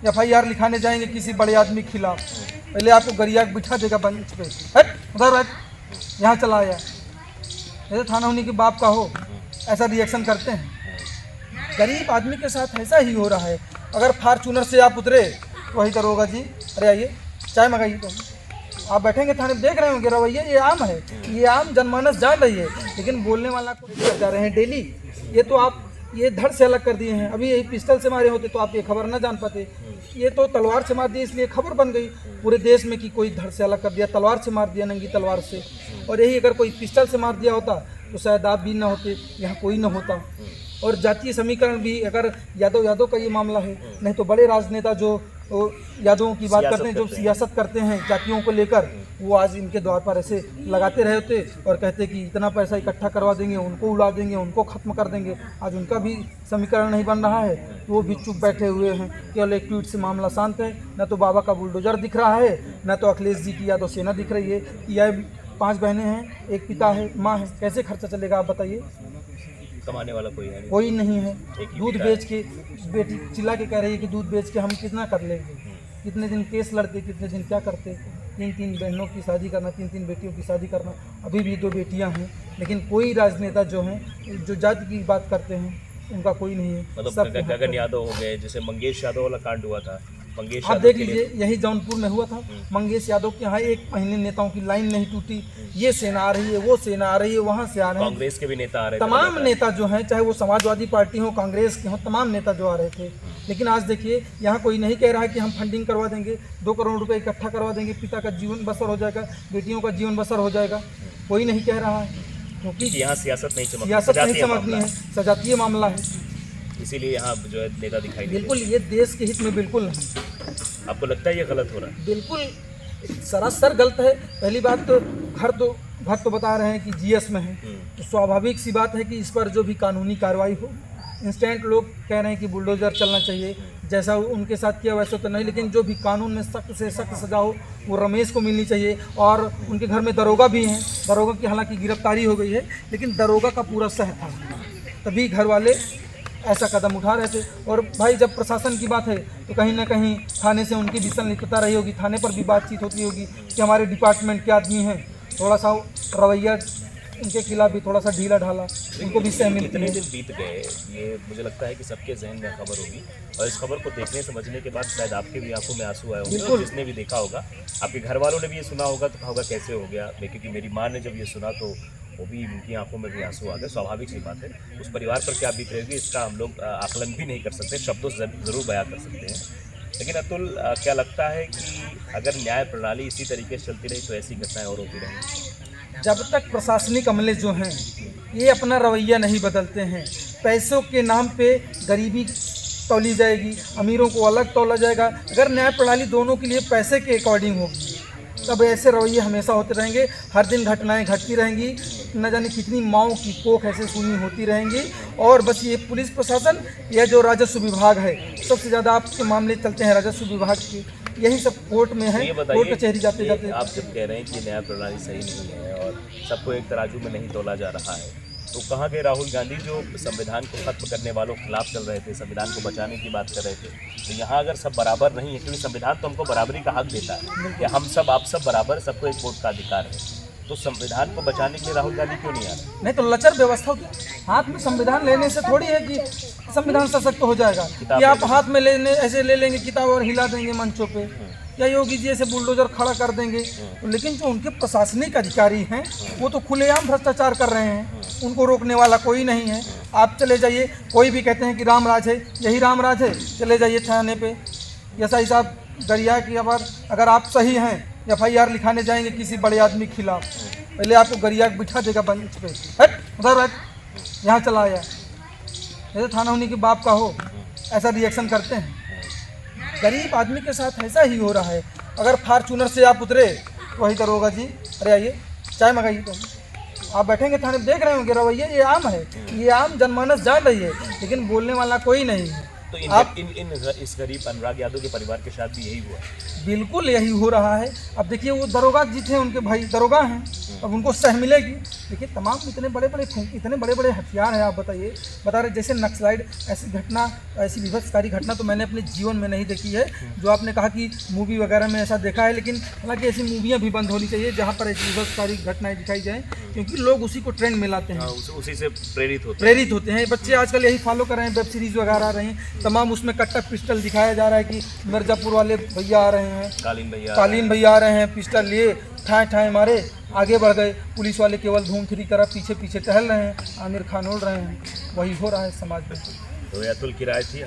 FIR लिखाने जाएंगे किसी बड़े आदमी के खिलाफ, पहले आपको गरिया बिठा देगा बेंच पे, हट उधर बैठ, यहाँ चला आया, ऐसे थाना होने के बाप का हो, ऐसा रिएक्शन करते हैं। गरीब आदमी के साथ ऐसा ही हो रहा है। अगर फॉर्च्यूनर से आप उतरे तो वही करोगा जी, अरे आइए चाय मंगाइए, तो आप बैठेंगे थाने में, देख रहे होंगे रवैया, ये आम है, ये आम जनमानस जान रही है, लेकिन बोलने वाला को जा रहे हैं डेली। ये तो आप ये धड़ से अलग कर दिए हैं। अभी यही पिस्टल से मारे होते तो आप ये खबर ना जान पाते, ये तो तलवार से मार दिए इसलिए खबर बन गई पूरे देश में कि कोई धड़ से अलग कर दिया, तलवार से मार दिया, नंगी तलवार से। और यही अगर कोई पिस्टल से मार दिया होता तो शायद आप भी ना होते, यहाँ कोई ना होता। और जातीय समीकरण भी अगर यादव का ये मामला है, नहीं तो बड़े राजनेता जो यादवों की बात करते हैं, जो सियासत करते हैं जातियों को लेकर, वो आज इनके द्वार पर ऐसे लगाते रहे होते और कहते कि इतना पैसा इकट्ठा करवा देंगे, उनको उड़ा देंगे, उनको ख़त्म कर देंगे। आज उनका भी समीकरण नहीं बन रहा है, तो वो भी चुप बैठे हुए हैं। केवल एक ट्वीट से मामला शांत है। न तो बाबा का बुलडोजर दिख रहा है, न तो अखिलेश जी की यादव सेना दिख रही है। यह 5 बहनें हैं, एक पिता है, माँ है, कैसे खर्चा चलेगा आप बताइए? कमाने वाला कोई नहीं है। दूध बेच के बेटी चिल्ला के कह रही है कि दूध बेच के हम कितना कर लेंगे, कितने दिन केस लड़ते, कितने दिन क्या करते। 3 बहनों की शादी करना, 3 बेटियों की शादी करना, अभी भी 2 बेटियां हैं, लेकिन कोई राजनेता जो हैं, जो जाति की बात करते हैं, उनका कोई नहीं है। मतलब गगन यादव हो गए, जैसे मंगेश यादव वाला कांड हुआ था, मंगेश आप देख लीजिए, यही जौनपुर में हुआ था। मंगेश यादव के यहाँ 1 महीने नेताओं की लाइन नहीं टूटी। ये सेना आ रही है, वो सेना आ रही है, वहाँ से आ रहे हैं, कांग्रेस के भी नेता आ रहे थे, तमाम नेता जो हैं, चाहे वो समाजवादी पार्टी हो, कांग्रेस के हों, तमाम नेता जो आ रहे थे। लेकिन आज देखिए, यहाँ कोई नहीं कह रहा है कि हम फंडिंग करवा देंगे, 2 करोड़ रुपए इकट्ठा करवा देंगे, पिता का जीवन बसर हो जाएगा, बेटियों का जीवन बसर हो जाएगा, कोई नहीं कह रहा है, क्योंकि यहाँ सियासत नहीं चमकनी है, सजातीय मामला है, इसीलिए यहाँ जो है नेता दिखाई देते हैं। बिल्कुल ये देश के हित में बिल्कुल नहीं। आपको लगता है ये गलत हो रहा है? बिल्कुल सरासर गलत है। पहली बात तो घर तो बता रहे हैं कि GS में है, तो स्वाभाविक सी बात है कि इस पर जो भी कानूनी कार्रवाई हो। इंस्टेंट लोग कह रहे हैं कि बुलडोजर चलना चाहिए, जैसा उनके साथ किया वैसा तो नहीं, लेकिन जो भी कानून में सख्त से सख्त सजा हो वो रमेश को मिलनी चाहिए। और उनके घर में दरोगा भी हैं, दरोगा की हालांकि गिरफ्तारी हो गई है, लेकिन दरोगा का पूरा सह था, तभी घर वाले ऐसा कदम उठा रहे थे। और भाई जब प्रशासन की बात है तो कहीं ना कहीं थाने से उनकी भी संलिप्तता रही होगी, थाने पर भी बातचीत होती होगी कि हमारे डिपार्टमेंट के आदमी हैं, थोड़ा सा रवैया उनके खिलाफ भी थोड़ा सा ढीला ढाला, उनको भी सह मिलती है। कितने दिन बीत गए, ये मुझे लगता है कि सबके जहन में खबर होगी, और इस खबर को देखने समझने के बाद शायद आपके भी आंखों में आंसू आए होंगे, और जिसने भी देखा होगा, आपके घर वालों ने भी ये सुना होगा तो कहा होगा कैसे हो गया। क्योंकि मेरी माँ ने जब ये सुना तो वो भी, उनकी आंखों में भी आंसू आ गए। स्वाभाविक सी बात है, उस परिवार पर क्या बीत रहेगी इसका हम लोग आकलन भी नहीं कर सकते, शब्दों से ज़रूर बयां कर सकते हैं। लेकिन अतुल, क्या लगता है कि अगर न्याय प्रणाली इसी तरीके से चलती रही तो ऐसी घटनाएं और होती रहेंगी? जब तक प्रशासनिक अमले जो हैं ये अपना रवैया नहीं बदलते हैं, पैसों के नाम पे गरीबी तौली जाएगी, अमीरों को अलग तौला जाएगा। अगर न्याय प्रणाली दोनों के लिए पैसे के अकॉर्डिंग होगी तब ऐसे रवैये हमेशा होते रहेंगे। हर दिन घटनाएं घटती रहेंगी, न जाने कितनी माओं की कोख ऐसे सुनी होती रहेंगी। और बस ये पुलिस प्रशासन या जो राजस्व विभाग है, सबसे ज़्यादा आपके मामले चलते हैं राजस्व विभाग के, यही सब कोर्ट में है, कोर्ट कचहरी जाते जाते। आप जब कह रहे हैं कि न्याय प्रणाली सही नहीं है और सबको एक तराजू में नहीं तोला जा रहा है, तो कहाँ गए राहुल गांधी जो संविधान को खत्म करने वालों के खिलाफ चल रहे थे, संविधान को बचाने की बात कर रहे थे? तो यहाँ अगर सब बराबर नहीं है, क्योंकि संविधान तो हमको बराबरी का हक देता है कि हम सब आप सब बराबर, सबको एक वोट का अधिकार है, तो संविधान को बचाने के लिए राहुल गांधी क्यों नहीं आ रहे? नहीं तो लचर व्यवस्था होती है। हाथ में संविधान लेने से थोड़ी है कि संविधान सशक्त हो जाएगा, कि आप हाथ में लेने ऐसे ले लेंगे किताब और हिला देंगे मंचों पे, या योगी जी ऐसे बुलडोजर खड़ा कर देंगे। लेकिन जो उनके प्रशासनिक अधिकारी हैं वो तो खुलेआम भ्रष्टाचार कर रहे हैं, उनको रोकने वाला कोई नहीं है। आप चले जाइए, कोई भी कहते हैं कि राम राज है, यही राम राज है, चले जाइए थाने पे, एसआई साहब गरिया की अगर आप सही हैं, FIR लिखाने जाएंगे किसी बड़े आदमी के खिलाफ, पहले आपको गरिया बिठा देगा बेंच पे, हट उधर बैठ, यहाँ चला आया, ऐसे थाना होने के बाप का हो, ऐसा रिएक्शन करते हैं। गरीब आदमी के साथ ऐसा ही हो रहा है। अगर फॉर्च्यूनर से आप उतरे तो वही करोगा जी, अरे आइए चाय मंगाइए, तो आप बैठेंगे थाने में, देख रहे होंगे रवैया, ये आम है, ये आम जनमानस जान रही है, लेकिन बोलने वाला कोई नहीं है। तो इस गरीब अनुराग यादव के परिवार के साथ भी यही हुआ? बिल्कुल यही हो रहा है। अब देखिए, वो दरोगा जी थे, उनके भाई दरोगा हैं, अब उनको सह मिलेगी। देखिए तमाम इतने बड़े बड़े हथियार हैं। आप बताइए, बता रहे जैसे नक्सलाइट, ऐसी घटना, ऐसी विभत्सकारी घटना तो मैंने अपने जीवन में नहीं देखी है। जो आपने कहा कि मूवी वगैरह में ऐसा देखा है, लेकिन हालांकि ऐसी मूवियाँ भी बंद होनी चाहिए जहाँ पर ऐसी विभत्सकारी घटनाएं दिखाई जाएँ, क्योंकि लोग उसी को ट्रेंड में लाते हैं, उसी से प्रेरित होते हैं। बच्चे आजकल यही फॉलो कर रहे हैं, वेब सीरीज़ वगैरह आ रही हैं तमाम, उसमें कट्टा पिस्टल दिखाया जा रहा है कि मिर्ज़ापुर वाले भैया आ रहे हैं, कालीन भैया आ रहे हैं, पिस्टल लिए ठाए ठाए मारे, आगे बढ़ गए। पुलिस वाले केवल घूम फिरी कर पीछे पीछे टहल रहे हैं, आमिर खान उड़ रहे हैं। वही हो रहा है समाज में। तो ये अतुल की राय थी।